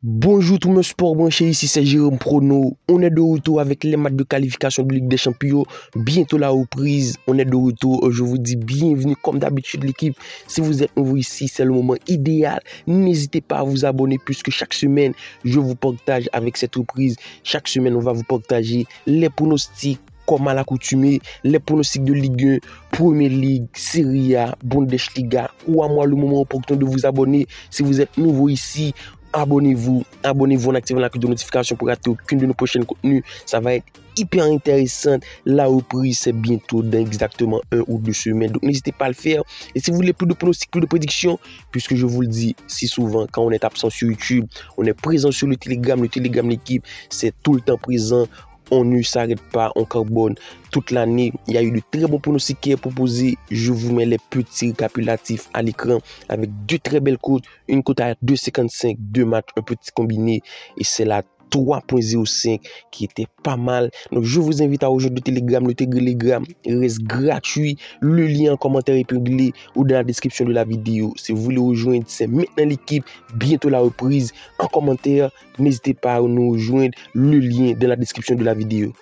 Bonjour tout le monde sport branché, ici c'est Jérôme Prono. On est de retour avec les matchs de qualification de Ligue des Champions. Bientôt la reprise, on est de retour. Je vous dis bienvenue comme d'habitude l'équipe. Si vous êtes nouveau ici, c'est le moment idéal. N'hésitez pas à vous abonner puisque chaque semaine, je vous partage avec cette reprise. Chaque semaine, on va vous partager les pronostics. Comme à l'accoutumée, les pronostics de Ligue 1, Premier League, Serie A, Bundesliga. Ou à moi le moment opportun de vous abonner. Si vous êtes nouveau ici, abonnez-vous en activant la cloche de notification pour rater aucune de nos prochains contenus. Ça va être hyper intéressant. La reprise, c'est bientôt dans exactement 1 ou 2 semaines. Donc, n'hésitez pas à le faire. Et si vous voulez plus de pronostics, plus de prédictions, puisque je vous le dis si souvent, quand on est absent sur YouTube, on est présent sur le Telegram l'équipe, c'est tout le temps présent. On ne s'arrête pas, on carbone toute l'année. Il y a eu de très bons pronostics qui est proposé. Je vous mets les petits récapitulatifs à l'écran avec deux très belles cotes. Une cote à 2,55, deux matchs, un petit combiné. Et c'est la 3.05 qui était pas mal. Donc je vous invite à rejoindre le Telegram. Le Telegram reste gratuit. Le lien en commentaire épinglé ou dans la description de la vidéo. Si vous voulez rejoindre, c'est maintenant l'équipe. Bientôt la reprise. En commentaire, n'hésitez pas à nous rejoindre. Le lien dans la description de la vidéo.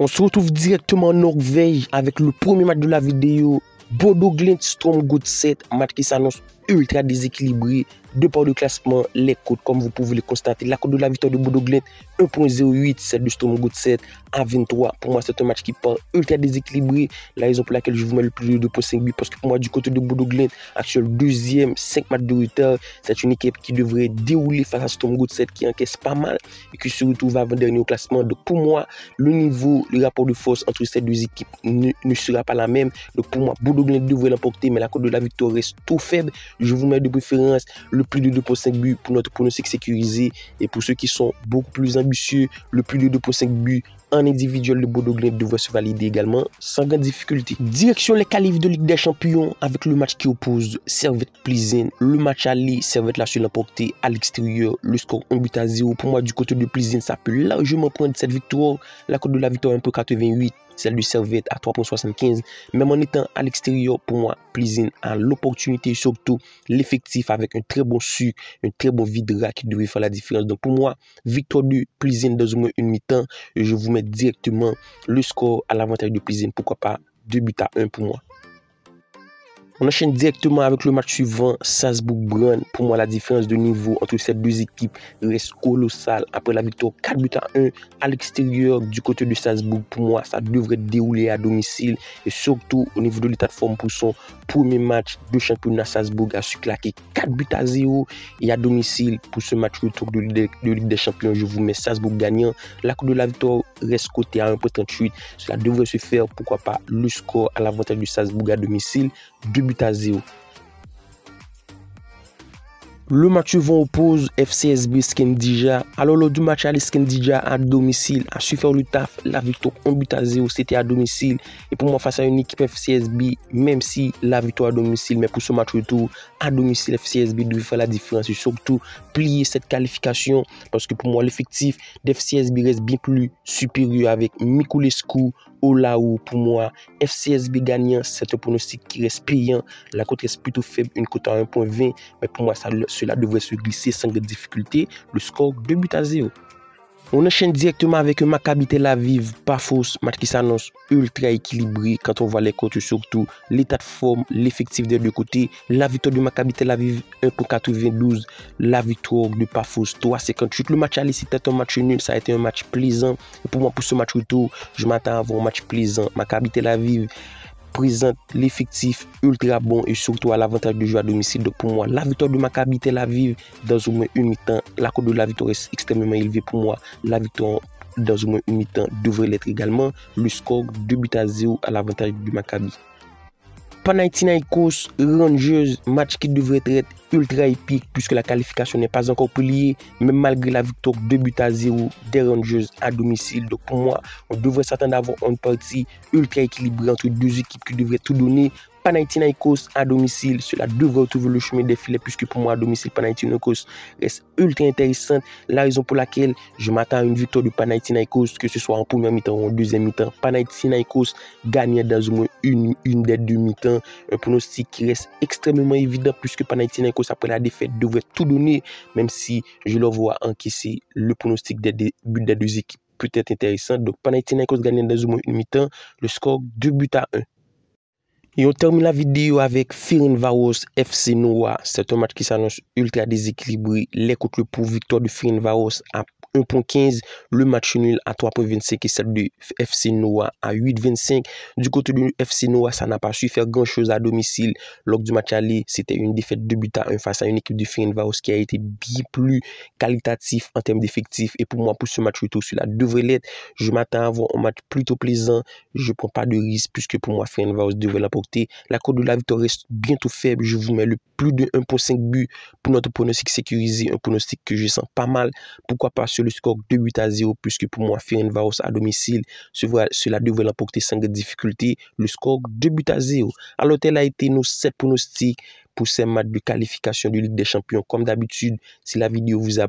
On se retrouve directement en Norvège avec le premier match de la vidéo. Bodo Glimt Storm Godset, match qui s'annonce ultra déséquilibré. De par le classement, les cotes, comme vous pouvez le constater, la cote de la victoire de Bodo Glimt 1.08, celle de Storm Godset à 23. Pour moi, c'est un match qui part ultra déséquilibré. La raison pour laquelle je vous mets le plus de 2.5 buts, parce que pour moi, du côté de Bodo Glimt, actuel deuxième, 5 matchs de retard, c'est une équipe qui devrait dérouler face à Storm Godset qui encaisse pas mal et qui se retrouve avant-dernier au classement. Donc pour moi, le niveau, le rapport de force entre ces deux équipes ne sera pas la même. Donc pour moi, Bodo Glimt devrait l'emporter, mais la cote de la victoire reste trop faible. Je vous mets de préférence le plus de 2.5 buts pour notre pronostic sécurisé. Et pour ceux qui sont beaucoup plus ambitieux, le plus de 2.5 buts en individuel de Bodo Glimt devrait se valider également sans grande difficulté. Direction les qualifs de Ligue des Champions avec le match qui oppose Servette Plzeň. Le match aller, Servette l'a su l'emporter à l'extérieur. Le score 1-0. Pour moi, du côté de Plzeň, ça peut largement prendre cette victoire. La cote de la victoire est un peu 88. Celle du Servette à 3.75. Même en étant à l'extérieur, pour moi, Plzeň a l'opportunité, surtout l'effectif avec un très bon sucre, un très bon Vidra qui devrait faire la différence. Donc pour moi, victoire de Plzeň dans au moins une mi-temps. Je vous mets directement le score à l'avantage de Plzeň. Pourquoi pas 2-1 pour moi. On enchaîne directement avec le match suivant, Salzbourg-Brann. Pour moi, la différence de niveau entre ces deux équipes reste colossale. Après la victoire 4-1 à l'extérieur du côté de Salzbourg, pour moi, ça devrait dérouler à domicile. Et surtout, au niveau de l'état de forme pour son premier match de championnat, Salzbourg a su claquer 4-0. Et à domicile, pour ce match retour de Ligue des Champions, je vous mets Salzbourg gagnant. La cote de la victoire reste cotée à 1.38. Cela devrait se faire, pourquoi pas, le score à l'avantage du Salzbourg à domicile. 2-0. Le match suivant oppose FCSB Skendija. Alors lors du match aller, Skendija à domicile a su faire le taf. La victoire 1-0, c'était à domicile. Et pour moi, face à une équipe FCSB, même si la victoire à domicile, mais pour ce match retour à domicile, FCSB devait faire la différence et surtout plier cette qualification. Parce que pour moi, l'effectif d'FCSB reste bien plus supérieur avec Mikulescu, Olaou. Pour moi, FCSB gagnant, c'est un pronostic qui reste payant. La cote reste plutôt faible, une cote à 1.20. Mais pour moi, cela devrait se glisser sans grande difficulté. Le score 2-0. On enchaîne directement avec un Maccabi Tel Aviv, pas fausse, match qui s'annonce ultra équilibré quand on voit les cotes, surtout l'état de forme, l'effectif des deux côtés. La victoire du Maccabi Tel Aviv 1.92, la victoire de Pafos 3.58. Le match aller, c'était un match nul, ça a été un match plaisant. Et pour moi, pour ce match retour, je m'attends à avoir un match plaisant. Maccabi Tel Aviv présente l'effectif ultra bon et surtout à l'avantage de jouer à domicile. Donc pour moi, la victoire de Maccabi Tel Aviv dans au moins une mi-temps, la cote de la victoire est extrêmement élevée. Pour moi, la victoire dans au moins une mi-temps devrait l'être également. Le score 2-0 à l'avantage du Maccabi. Panathinaikos Rangers, match qui devrait être ultra épique puisque la qualification n'est pas encore pliée, même malgré la victoire 2-0 des Rangers à domicile. Donc pour moi, on devrait s'attendre à avoir une partie ultra équilibrée entre deux équipes qui devraient tout donner. Panathinaikos à domicile, cela devrait retrouver le chemin des filets puisque pour moi à domicile, Panathinaikos reste ultra intéressante. La raison pour laquelle je m'attends à une victoire de Panathinaikos, que ce soit en première mi-temps ou en deuxième mi-temps. Panathinaikos gagne dans au moins une des deux mi-temps. Un pronostic qui reste extrêmement évident puisque Panathinaikos après la défaite devrait tout donner, même si je le vois encaisser le pronostic des buts des deux équipes peut être intéressant. Donc Panathinaikos gagne dans au moins une mi-temps, le score 2-1. Et on termine la vidéo avec Ferencváros FC Noah. C'est un match qui s'annonce ultra déséquilibré. Les contre le pour victoire de Ferencváros à 1.15, le match nul à 3.25 et celle de FC Noah à 8.25. Du côté de FC Noah, ça n'a pas su faire grand-chose à domicile. Lors du match aller, c'était une défaite 2-1 face à une équipe de Ferencváros qui a été bien plus qualitatif en termes d'effectifs. Et pour moi, pour ce match retour, cela devrait l'être. Je m'attends à avoir un match plutôt plaisant. Je ne prends pas de risque puisque pour moi, Ferencváros devrait l'emporter. La cote de la victoire reste bientôt faible. Je vous mets le plus de 1.5 buts pour notre pronostic sécurisé. Un pronostic que je sens pas mal. Pourquoi pas sur le score 2-0 puisque pour moi, Ferencváros à domicile, cela devrait l'emporter sans difficulté. Le score 2-0. Alors, tel a été nos 7 pronostics pour ces matchs de qualification de Ligue des Champions. Comme d'habitude, si la vidéo vous a